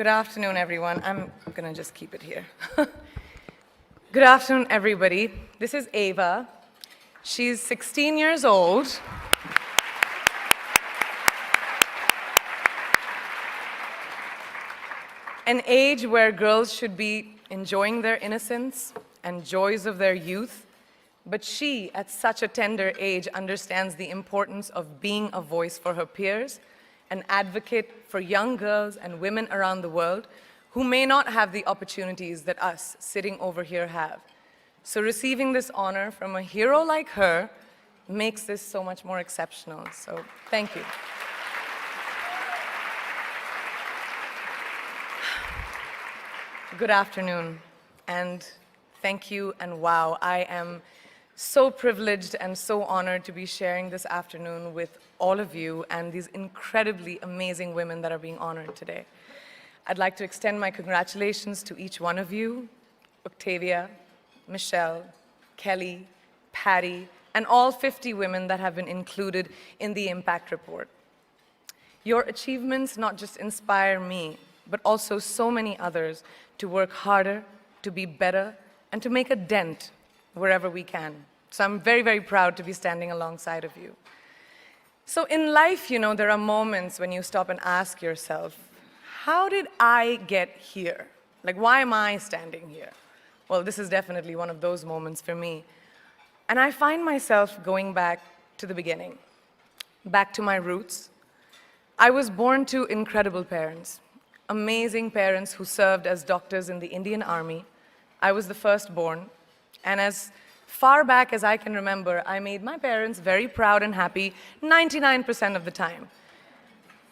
Good afternoon, everyone. I'm gonna just keep it here. Good afternoon, everybody. This is Ava. She's 16 years old. An age where girls should be enjoying their innocence and joys of their youth. But she, at such a tender age, understands the importance of being a voice for her peers, an advocate for young girls and women around the world who may not have the opportunities that us sitting over here have. So receiving this honor from a hero like her makes this so much more exceptional. So thank you. Good afternoon, and thank you, and wow, I am so privileged and so honored to be sharing this afternoon with all of you and these incredibly amazing women that are being honored today. I'd like to extend my congratulations to each one of you, Octavia, Michelle, Kelly, Patty, and all 50 women that have been included in the Impact Report. Your achievements not just inspire me, but also so many others to work harder, to be better, and to make a dent wherever we can. So I'm very, very proud to be standing alongside of you. So in life, you know, there are moments when you stop and ask yourself, how did I get here? Like, why am I standing here? Well, this is definitely one of those moments for me. And I find myself going back to the beginning, back to my roots. I was born to incredible parents, amazing parents who served as doctors in the Indian Army. I was the firstborn, and as far back as I can remember, I made my parents very proud and happy 99% of the time.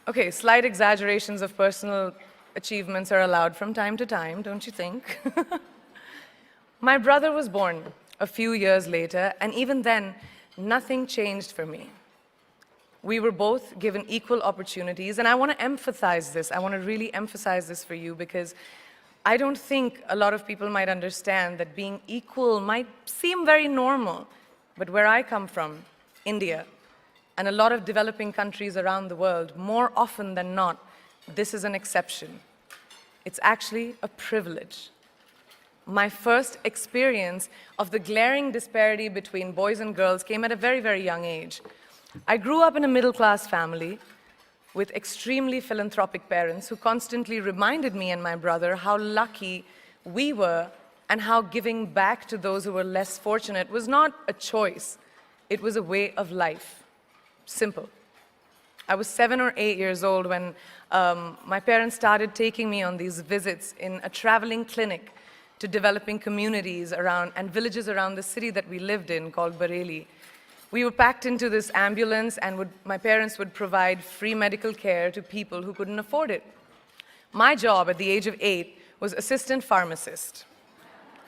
Okay, slight exaggerations of personal achievements are allowed from time to time, don't you think? My brother was born a few years later, and even then, nothing changed for me. We were both given equal opportunities, and I want to emphasize this. I want to really emphasize this for you because I don't think a lot of people might understand that being equal might seem very normal. But where I come from, India, and a lot of developing countries around the world, more often than not, this is an exception. It's actually a privilege. My first experience of the glaring disparity between boys and girls came at a very, very young age. I grew up in a middle-class family with extremely philanthropic parents who constantly reminded me and my brother how lucky we were and how giving back to those who were less fortunate was not a choice, it was a way of life. Simple. I was 7 or 8 years old when my parents started taking me on these visits in a traveling clinic to developing communities around and villages around the city that we lived in called Bareilly. We were packed into this ambulance, and my parents would provide free medical care to people who couldn't afford it. My job at the age of 8 was assistant pharmacist.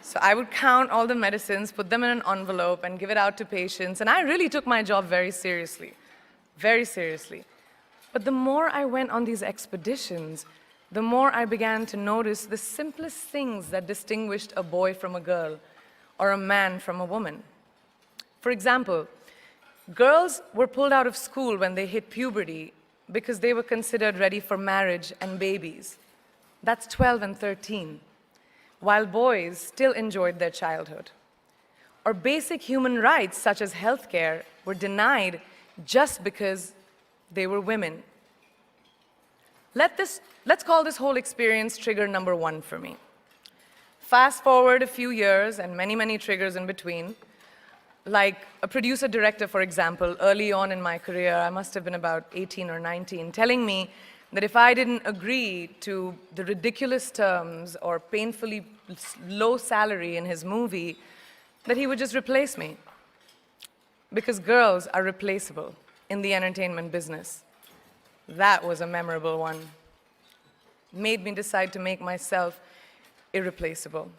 So I would count all the medicines, put them in an envelope, and give it out to patients, and I really took my job very seriously, very seriously. But the more I went on these expeditions, the more I began to notice the simplest things that distinguished a boy from a girl, or a man from a woman. For example, girls were pulled out of school when they hit puberty because they were considered ready for marriage and babies. That's 12 and 13, while boys still enjoyed their childhood. Or basic human rights, such as healthcare, were denied just because they were women. Let's call this whole experience trigger number 1 for me. Fast forward a few years and many, many triggers in between. Like a producer-director, for example, early on in my career, I must have been about 18 or 19, telling me that if I didn't agree to the ridiculous terms or painfully low salary in his movie, that he would just replace me. Because girls are replaceable in the entertainment business. That was a memorable one. Made me decide to make myself irreplaceable.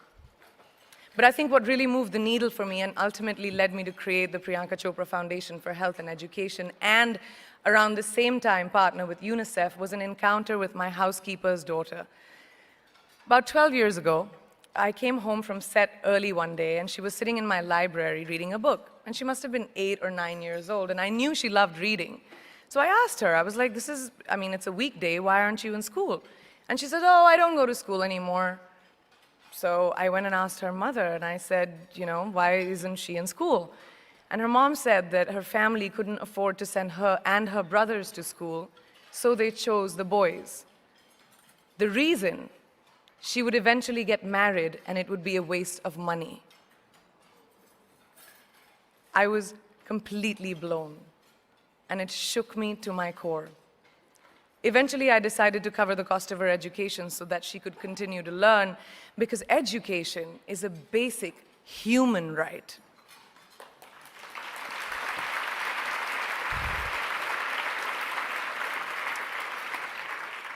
But I think what really moved the needle for me and ultimately led me to create the Priyanka Chopra Foundation for Health and Education, and around the same time partner with UNICEF, was an encounter with my housekeeper's daughter. About 12 years ago, I came home from set early one day, and she was sitting in my library reading a book. And she must have been 8 or 9 years old, and I knew she loved reading. So I asked her, I was like, it's a weekday, why aren't you in school? And she said, oh, I don't go to school anymore. So I went and asked her mother, and I said, why isn't she in school? And her mom said that her family couldn't afford to send her and her brothers to school, so they chose the boys. The reason, she would eventually get married and it would be a waste of money. I was completely blown, and it shook me to my core. Eventually, I decided to cover the cost of her education so that she could continue to learn, because education is a basic human right.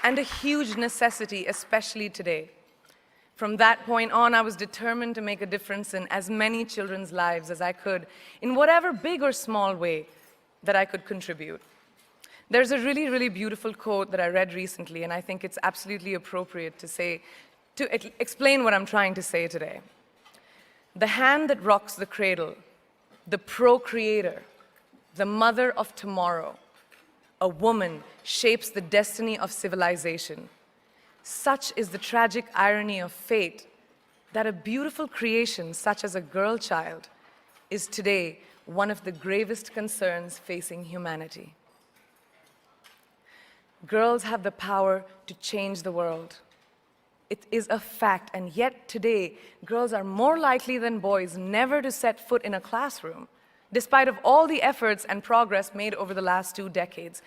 And a huge necessity, especially today. From that point on, I was determined to make a difference in as many children's lives as I could, in whatever big or small way that I could contribute. There's a really, really beautiful quote that I read recently, and I think it's absolutely appropriate to explain what I'm trying to say today. The hand that rocks the cradle, the procreator, the mother of tomorrow, a woman shapes the destiny of civilization. Such is the tragic irony of fate that a beautiful creation such as a girl child is today one of the gravest concerns facing humanity. Girls have the power to change the world. It is a fact, and yet today, girls are more likely than boys never to set foot in a classroom, despite of all the efforts and progress made over the last 2 decades.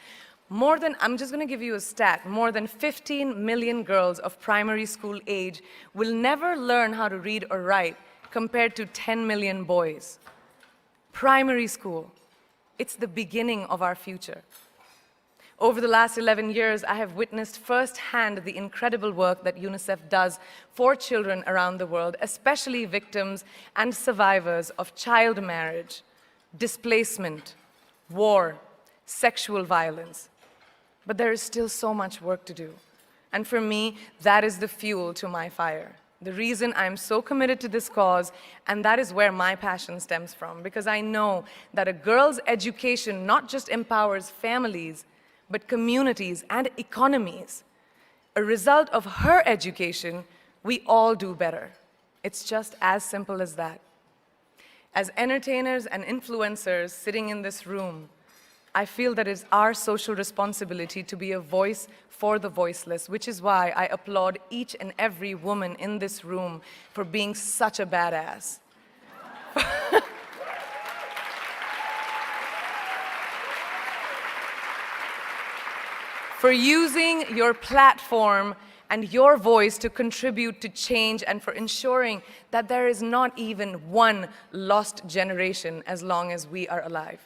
I'm just going to give you a stat, more than 15 million girls of primary school age will never learn how to read or write, compared to 10 million boys. Primary school, it's the beginning of our future. Over the last 11 years, I have witnessed firsthand the incredible work that UNICEF does for children around the world, especially victims and survivors of child marriage, displacement, war, sexual violence. But there is still so much work to do. And for me, that is the fuel to my fire. The reason I'm so committed to this cause, and that is where my passion stems from, because I know that a girl's education not just empowers families, but communities and economies. A result of her education, we all do better. It's just as simple as that. As entertainers and influencers sitting in this room, I feel that it's our social responsibility to be a voice for the voiceless, which is why I applaud each and every woman in this room for being such a badass. For using your platform and your voice to contribute to change, and for ensuring that there is not even one lost generation as long as we are alive.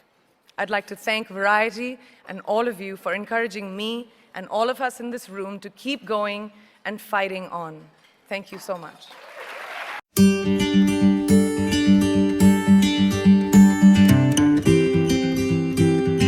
I'd like to thank Variety and all of you for encouraging me and all of us in this room to keep going and fighting on. Thank you so much.